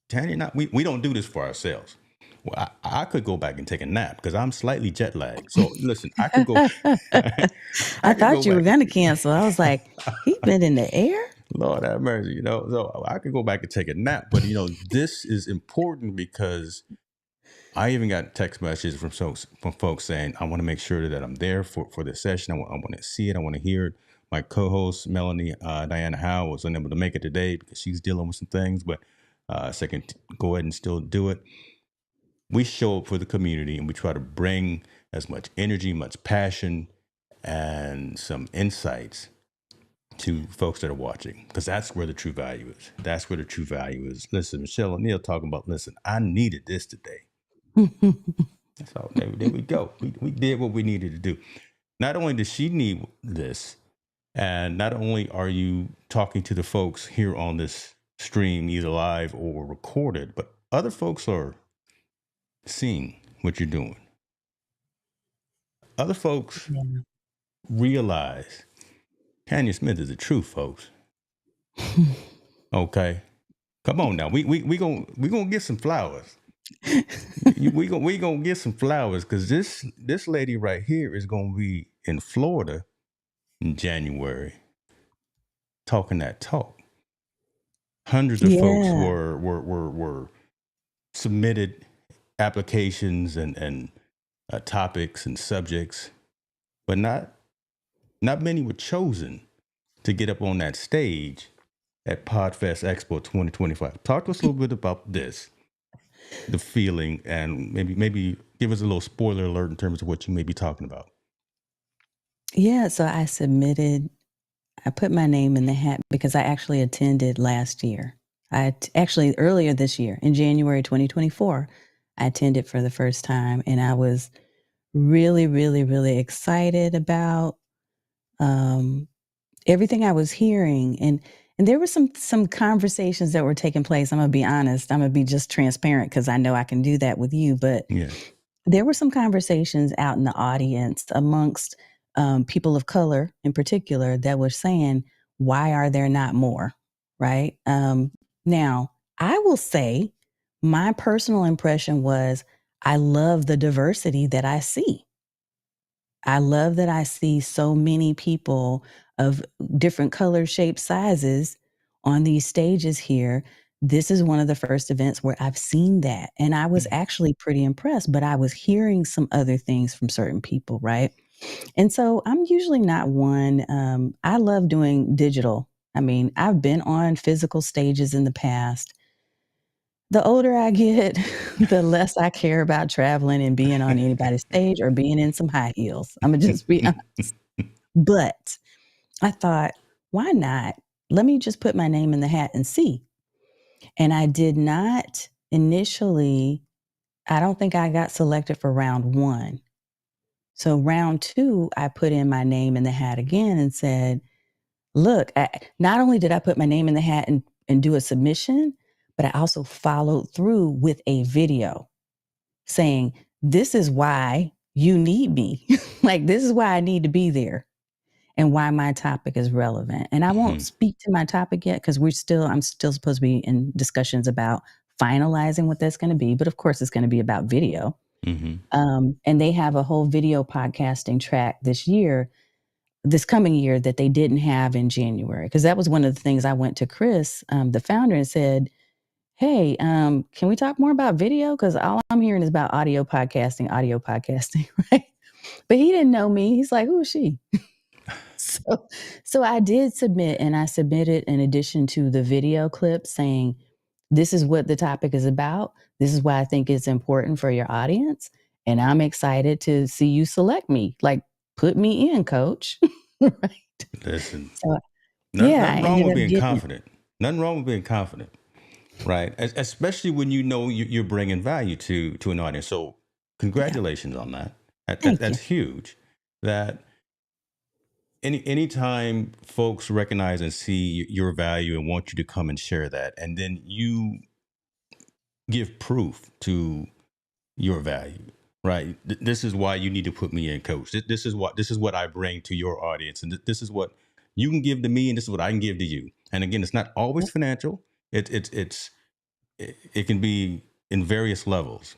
Tanya and I, we don't do this for ourselves. Well, I could go back and take a nap because I'm slightly jet lagged. So listen, I could go I I could go thought you were back. gonna cancel. I was like, he been in the air? Lord have mercy, So I could go back and take a nap, but this is important because I even got text messages from folks saying, I want to make sure that I'm there for this session. I want to see it. I want to hear it. My co-host Melanie Diana Howe was unable to make it today because she's dealing with some things, but so I can go ahead and still do it. We show up for the community and we try to bring as much energy, much passion, and some insights to folks that are watching, because that's where the true value is. That's where the true value is. Listen, Michelle O'Neill talking about, listen, I needed this today. So there we go. We did what we needed to do. Not only does she need this, and not only are you talking to the folks here on this stream, either live or recorded, but other folks are seeing what you're doing. Other folks Yeah. realize Tanya Smith is the truth, folks. Okay, come on now. We gonna get some flowers. We gonna get some flowers because this lady right here is gonna be in Florida in January talking that talk. Hundreds of folks Yeah. were submitted applications and topics and subjects, but not many were chosen to get up on that stage at Podfest Expo 2025. Talk to us a little bit about this, the feeling, and maybe give us a little spoiler alert in terms of what you may be talking about. Yeah, so I put my name in the hat because I actually attended last year. Actually earlier this year in January 2024, I attended for the first time and I was really, really, really excited about um, everything I was hearing. And there were some conversations that were taking place. I'm gonna be honest. I'm gonna be just transparent because I know I can do that with you. But Yeah. there were some conversations out in the audience amongst people of color in particular that were saying, why are there not more? Right. Now, I will say my personal impression was I love the diversity that I see. I love that I see so many people of different colors, shapes, sizes on these stages here. This is one of the first events where I've seen that. And I was actually pretty impressed, but I was hearing some other things from certain people, right? And so I'm usually not one, I love doing digital. I mean, I've been on physical stages in the past. The older I get, the less I care about traveling and being on anybody's stage or being in some high heels. Imma just be honest. But I thought, "Why not? Let me just put my name in the hat and see." And I did not initially I don't think I got selected for round 1. So round two, I put in my name in the hat again and said, look, not only did I put my name in the hat and do a submission, but I also followed through with a video saying, this is why you need me. Like, this is why I need to be there and why my topic is relevant. And I won't Mm-hmm. speak to my topic yet because I'm still supposed to be in discussions about finalizing what that's going to be. But of course, it's going to be about video. Mm-hmm. And they have a whole video podcasting track this coming year that they didn't have in January. Because that was one of the things I went to Chris, the founder, and said, hey, can we talk more about video? Because all I'm hearing is about audio podcasting, right? But he didn't know me. He's like, who is she? So, so I did submit, and I submitted in addition to the video clip saying, this is what the topic is about. This is why I think it's important for your audience. And I'm excited to see you select me. Like, put me in, coach. Right. Listen, So, nothing, yeah, I nothing wrong ended with up being getting it. confident. Nothing wrong with being confident, right? Especially when you know you're bringing value to an audience. So, Yeah. congratulations on that. Thank That's you. huge. That anytime folks recognize and see your value and want you to come and share that, and then you give proof to your value, right? This is why you need to put me in, coach. This is what I bring to your audience, and this is what you can give to me, and this is what I can give to you. And again, it's not always Yep. financial. It can be in various levels,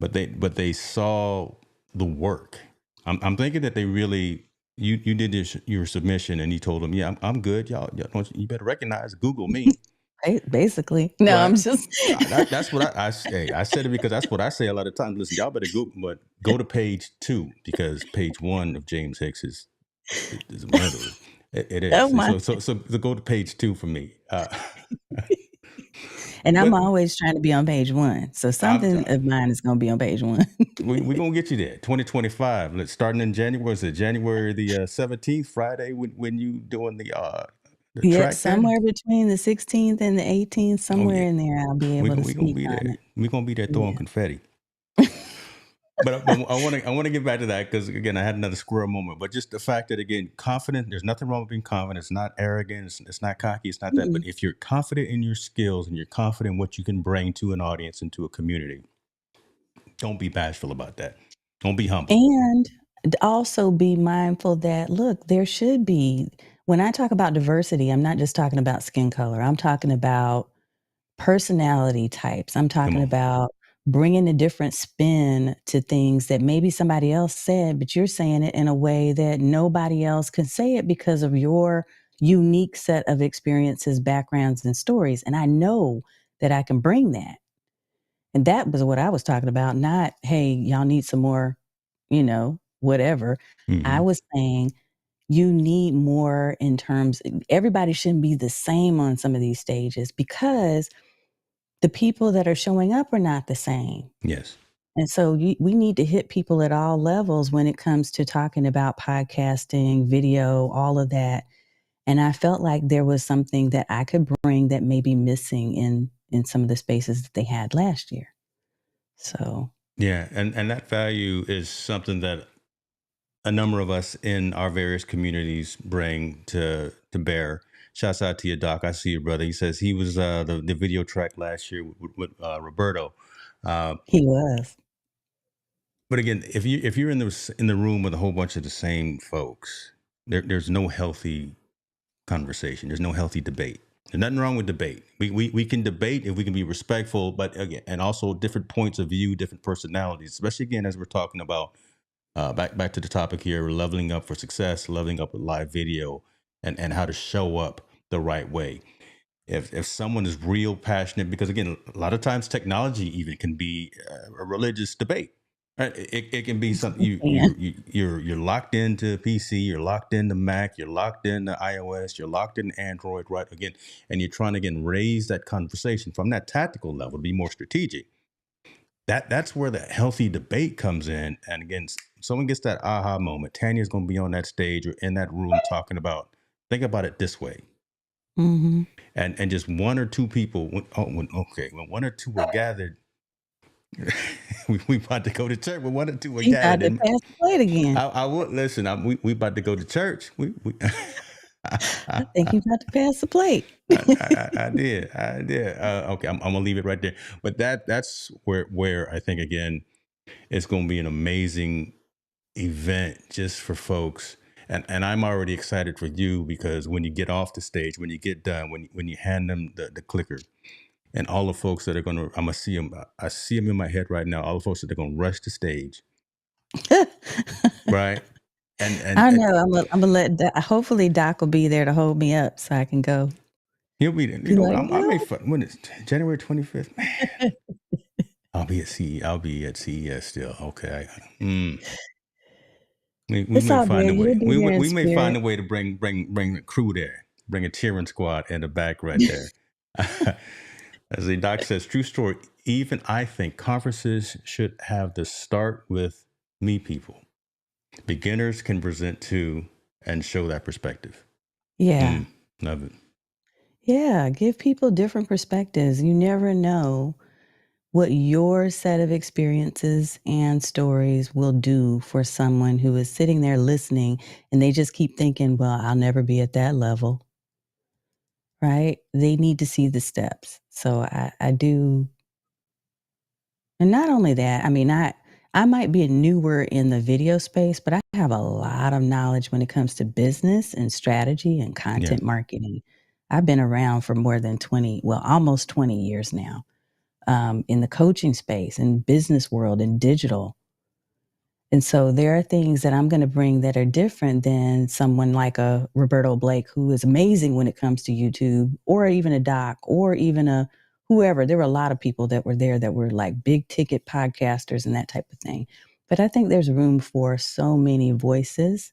but they saw the work. I'm thinking that they really you did your submission and you told them, yeah, I'm good. You better recognize Google me. Basically. No, I'm Right. just That's what I said it because that's what I say a lot of times. Listen, y'all better go to page 2 because page 1 of James Hicks is murderous. It oh is. my. So go to page 2 for me. And I'm But always trying to be on page one. So I'm something of mine is going to be on page one. we're gonna get you there. 2025. Let's starting in January. Is it January the 17th, Friday when you doing the Yep, track there? somewhere between the 16th and the 18th, Oh somewhere yeah, in there, I'll be able to we gonna speak be on there. it. We're gonna be there throwing Yeah. confetti. But I want to get back to that because again I had another squirrel moment. But just the fact that again confident, there's nothing wrong with being confident. It's not arrogant. It's not cocky. It's not that. But Mm-mm. if you're confident in your skills and you're confident in what you can bring to an audience and to a community, don't be bashful about that. Don't be humble. And also be mindful that, look, there should be, when I talk about diversity, I'm not just talking about skin color. I'm talking about personality types. I'm Come talking on. about bringing a different spin to things that maybe somebody else said, but you're saying it in a way that nobody else can say it because of your unique set of experiences, backgrounds, and stories. And I know that I can bring that. And that was what I was talking about, not, hey, y'all need some more, whatever. I Hmm. was saying you need more in terms, everybody shouldn't be the same on some of these stages because the people that are showing up are not the same. Yes. And so we need to hit people at all levels when it comes to talking about podcasting, video, all of that. And I felt like there was something that I could bring that may be missing in some of the spaces that they had last year. So, Yeah, and that value is something that a number of us in our various communities bring to bear. Shouts out to your doc. I see your brother. He says he was the video track last year with Roberto. Uh, he was. but again, if you're in the room with a whole bunch of the same folks, there's no healthy conversation. There's no healthy debate. There's nothing wrong with debate. We can debate if we can be respectful, but again, and also different points of view, different personalities, especially again as we're talking about back to the topic here, we're leveling up for success, leveling up with live video, and how to show up the right way. If someone is real passionate, because again, a lot of times technology even can be a religious debate. Right? It can be something And you're locked into PC, you're locked into Mac, you're locked into iOS, you're locked into Android, right? Again, and you're trying to again raise that conversation from that tactical level to be more strategic. That's where the healthy debate comes in. And again, someone gets that aha moment. Tanya's going to be on that stage or in that room talking about. Think about it this way, mhm. and just one or two people. Okay, when one or two are gathered, we about to go to church. We wanted to He gather. about to pass the plate again. I would listen. We about to go to church. We I think he about to pass the plate. I did. I did. Okay, I'm gonna leave it right there. But that's where I think again it's gonna be an amazing event just for folks. And I'm already excited for you because when you get off the stage, when you get done, when you hand them the clicker, and all the folks that are gonna, I'm gonna see them. I see them in my head right now. All the folks that are gonna rush the stage, right? I And know, Imma let Doc hopefully Doc will be there to hold me up so I can go. he'll be there. You Be know what? like, I may "What?" when it's January 25th. Man, I'll be at I'll be at CES still. Okay. We It's may all find good, a you'll way. be there in We may find spirit. a way to bring the crew there. Bring a cheering squad in the back right there. As the doc says, true story. Even I think conferences should have the start with me people. Beginners can present to and show that perspective. Yeah. Love it. Yeah, give people different perspectives. You never know what your set of experiences and stories will do for someone who is sitting there listening and they just keep thinking, "Well, I'll never be at that level." Right? They need to see the steps. So I do. And not only that, I mean, I might be newer in the video space, but I have a lot of knowledge when it comes to business and strategy and Yeah. content marketing. I've been around for more than 20, well, almost 20 years now, in the coaching space, in business world, in digital. And so there are things that I'm gonna bring that are different than someone like a Roberto Blake, who is amazing when it comes to YouTube, or even a Doc, or even a whoever. There were a lot of people that were there that were like big ticket podcasters and that type of thing. But I think there's room for so many voices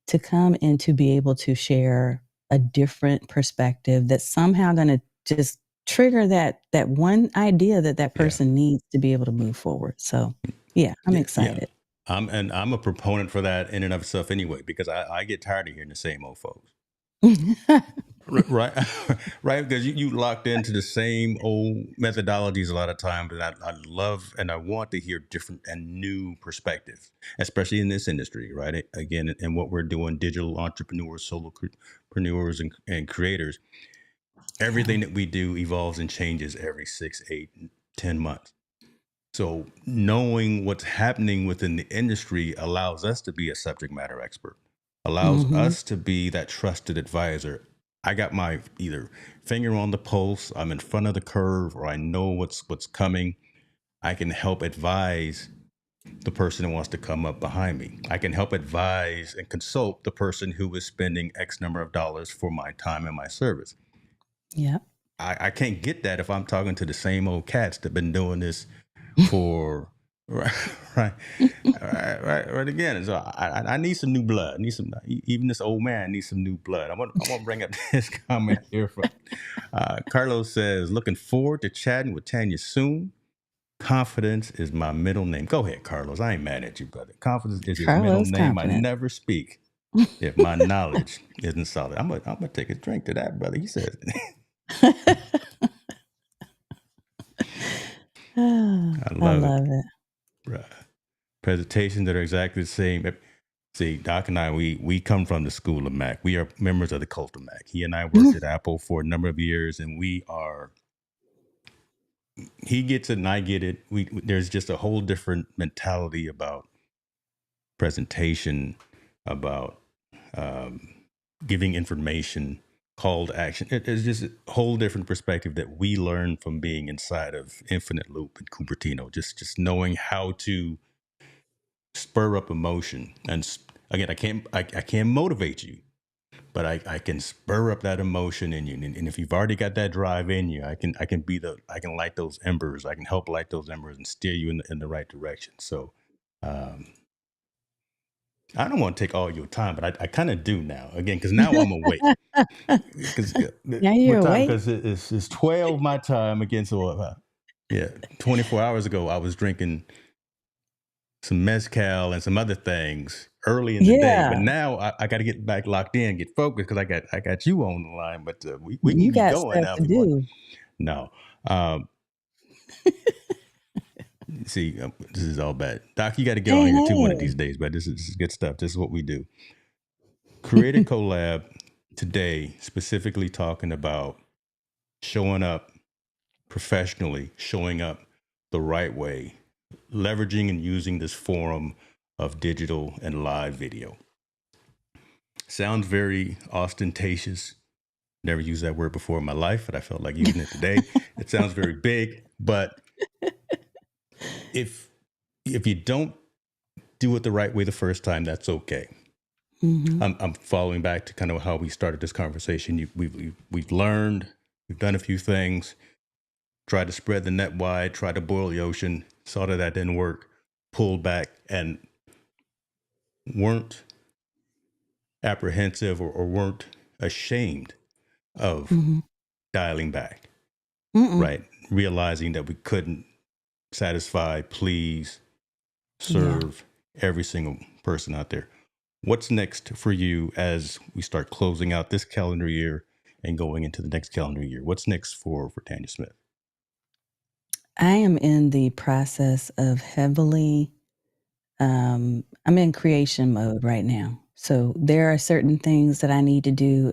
to come and to be able to share a different perspective that's somehow gonna just trigger that one idea that that Yeah. person needs to be able to move forward. So, yeah, I'm Yeah. Yeah. excited. I'm a proponent for that in and of itself anyway, because I get tired of hearing the same old folks. Right, right, because you locked into the same old methodologies a lot of times, and I love and I want to hear different and new perspectives, especially in this industry, right? Again, and what we're doing, digital entrepreneurs, solopreneurs, and creators. Yeah. Everything that we do evolves and changes every 6, 8, 10 months. So knowing what's happening within the industry allows us to be a subject matter expert, allows Mhm. us to be that trusted advisor. I got my either finger on the pulse, I'm in front of the curve, or I know what's coming. I can help advise the person that wants to come up behind me. I can help advise and consult the person who is spending X number of dollars for my time and my service. Yep. I can't get that if I'm talking to the same old cats that been doing this for right, right, right again. So I need some new blood. I need some even this old man needs some new blood. I want to bring up this comment here from Carlos says, looking forward to chatting with Tanya soon. Confidence is my middle name. Go ahead, Carlos. I ain't mad at you, brother. Confidence is his middle Carlos name. I confident. never speak if my knowledge isn't solid. I'm gonna take a drink to that, brother. He says, I I love it. love it. Bruh. Presentations that are exactly the same. See, Doc and I, we come from the school of Mac. We are members of the cult of Mac. He and I worked at Apple for a number of years, and we are. He gets it, and I get it. There's just a whole different mentality about presentation, about um, giving information, call to action. It's just a whole different perspective that we learn from being inside of Infinite Loop and Cupertino. Just knowing how to spur up emotion. And again, I can't motivate you, but I can spur up that emotion in you. And if you've already got that drive in you, I can light those embers. I can help light those embers and steer you in the right direction. So um, I don't want to take all your time, but I kind of do now. Again, because now I'm awake. Because Now you're what time? awake? Because it's 12 my time against yeah, 24 hours ago I was drinking some mezcal and some other things early in the day. But Yeah, now I got to get back locked in, get focused because I got you on the line. But we can you be got going stuff now if to you want. do. No, um, See, this is all bad. Doc, you got to get on Hey, here too one of these hey. days, but this is good stuff. This is what we do. Create a collab today, specifically talking about showing up professionally, showing up the right way, leveraging and using this forum of digital and live video. Sounds very ostentatious. Never used that word before in my life, but I felt like using it today. It sounds very big, but if if you don't do it the right way the first time, that's okay. Mhm. I'm following back to kind of how we started this conversation. We've learned, we've done a few things, tried to spread the net wide, tried to boil the ocean, saw that that didn't work, pulled back, and weren't apprehensive or weren't ashamed of Mhm. dialing back, Mm-mm. right? Realizing that we couldn't satisfy, please, Yeah. serve every single person out there. What's next for you as we start closing out this calendar year and going into the next calendar year? What's next for Tanya Smith? I am in the process of heavily I'm in creation mode right now. So there are certain things that I need to do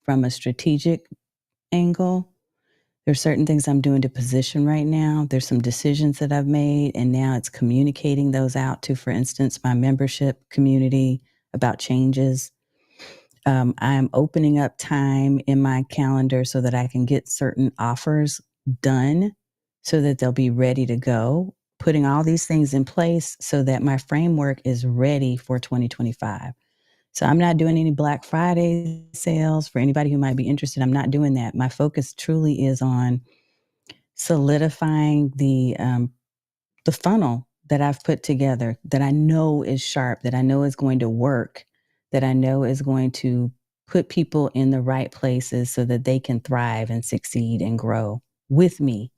from a strategic angle. There's certain things I'm doing to position right now. There's some decisions that I've made, and now it's communicating those out to, for instance, my membership community about changes. I'm opening up time in my calendar so that I can get certain offers done so that they'll be ready to go. Putting all these things in place so that my framework is ready for 2025. So I'm not doing any Black Friday sales for anybody who might be interested. I'm not doing that. My focus truly is on solidifying the funnel that I've put together that I know is sharp, that I know is going to work, that I know is going to put people in the right places so that they can thrive and succeed and grow with me.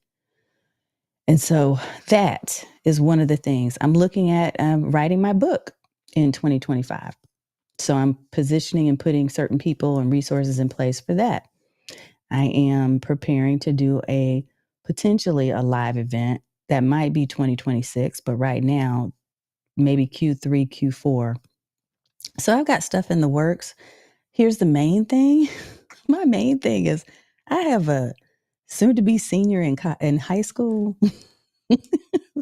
And so that is one of the things I'm looking at writing my book in 2025. So I'm positioning and putting certain people and resources in place for that. I am preparing to do a potentially a live event that might be 2026, but right now, maybe Q3, Q4. So I've got stuff in the works. Here's the main thing. My main thing is I have a soon to be senior in high school.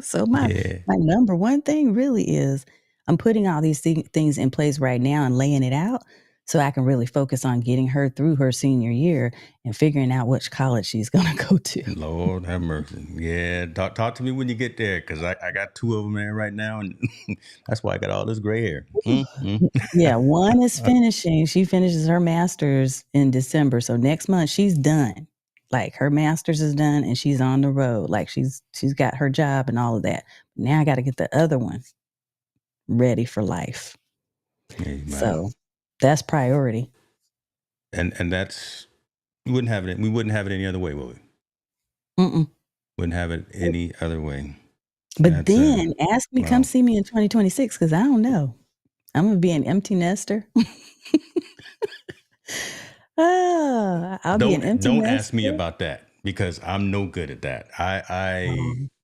So Yeah, my number one thing really is I'm putting all these things in place right now and laying it out so I can really focus on getting her through her senior year and figuring out which college she's going to go to. Lord have mercy. Yeah, talk to me when you get there because I got two of them there right now, and that's why I got all this gray hair. Yeah, one is finishing. She finishes her master's in December. So next month she's done. Like her master's is done and she's on the road. Like she's got her job and all of that. Now I got to get the other one ready for life. Amen. So that's priority. And that's we wouldn't have it any other way, will we? Mm-mm. Wouldn't have it any other way. But That's then ask me, come wow. see me in 2026 because I don't know. I'm gonna be an empty nester. I'll be an empty Don't ask me nester. about that because I'm no good at that.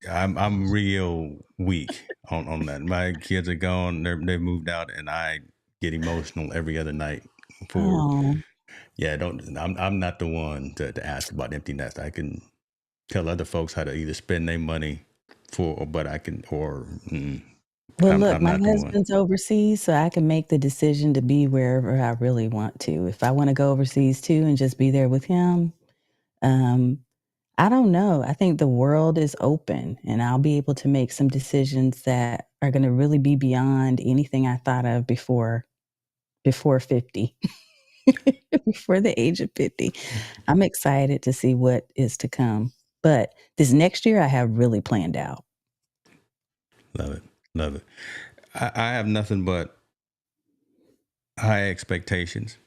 Um, I'm real weak on that. My kids are gone. They've moved out, and I get emotional every other night. For oh, yeah, don't. I'm not the one to ask about empty nest. I can tell other folks how to either spend their money for, but I can or well, look, I'm my not the one. husband's overseas, so I can make the decision to be wherever I really want to. If I want to go overseas too and just be there with him, um, I don't know. I think the world is open, and I'll be able to make some decisions that are going to really be beyond anything I thought of before 50. Before the age of 50. I'm excited to see what is to come. But this next year, I have really planned out. Love it, love it. I have nothing but high expectations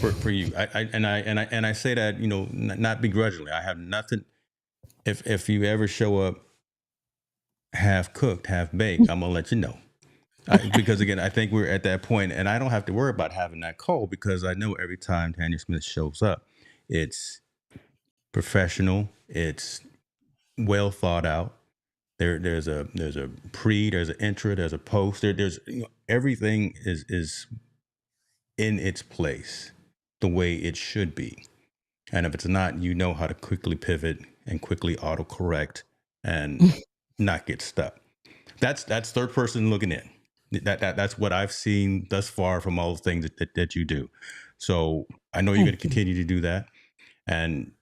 for you. I say that not begrudgingly. I have nothing. If you ever show up half cooked, half baked, I'm gonna let you know. Because again, I think we're at that point, and I don't have to worry about having that call because I know every time Tanya Smith shows up, it's professional, it's well thought out. There's a pre, there's an intra, there's a post. There's everything is in its place the way it should be. And if it's not, you know how to quickly pivot and quickly autocorrect and not get stuck. That's third person looking in. That's what I've seen thus far from all the things that you do. So I know you're going to Thank you. continue to do that. And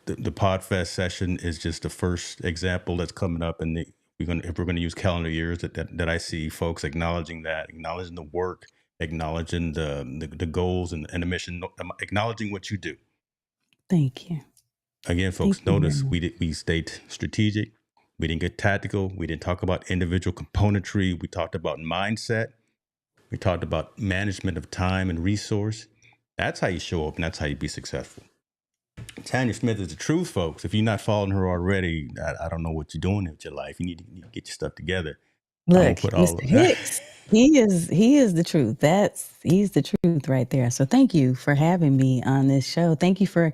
the Podfest session is just the first example that's coming up. And if we're going to use calendar years, that I see folks acknowledging that, acknowledging the work, acknowledging the goals and the mission, acknowledging what you do. Thank you. Again, Thank folks, you very notice much. we stayed strategic. We didn't get tactical. We didn't talk about individual componentry. We talked about mindset. We talked about management of time and resource. That's how you show up, and that's how you be successful. Tanya Smith is the truth, folks. If you're not following her already, I don't know what you're doing with your life. You need to get your stuff together. I'm gonna Look, put all. Mr. Hicks, he is the truth. He's the truth right there. So thank you for having me on this show. Thank you for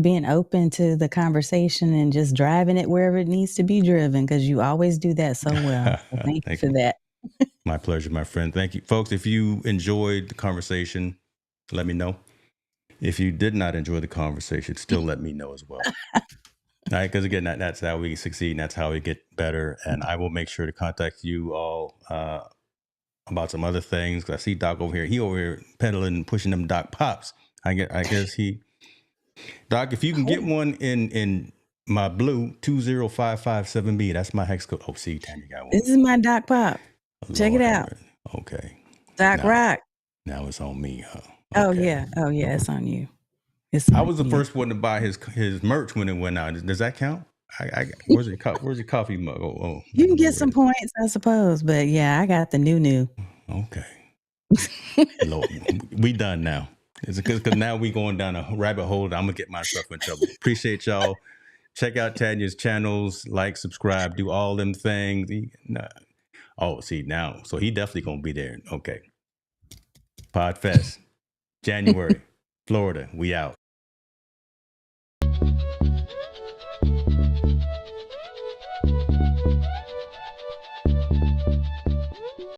being open to the conversation and just driving it wherever it needs to be driven, because you always do that so well. So thank you Thank for you. that. My pleasure, my friend. Thank you, folks. If you enjoyed the conversation, let me know. If you did not enjoy the conversation, still let me know as well. All right, because again, that's how we succeed, and that's how we get better. And I will make sure to contact you all about some other things. 'Cause I see Doc over here. He over here pedaling, pushing them Doc pops. I guess he Doc. If you can get Cool. one in my blue 20557B, that's my hex code. Oh, see, Tanya got one. This is my Doc Pop. Check it Lord have out. mercy. Okay, Doc now Rock. now it's on me, huh? Oh Okay. yeah. Oh yeah. It's on you. It's I on was the you. first one to buy his merch when it went out. Does that count? Where's your coffee mug? Oh, You I can know get where it some is. points, I suppose, but yeah, I got the new. Okay, Lord, we done now. It's because now we going down a rabbit hole. I'm gonna get myself in trouble. Appreciate y'all. Check out Tanya's channels. Like, subscribe, do all them things. Nah. Oh, see now, so he definitely gonna be there. Okay, Podfest, January, Florida. We out.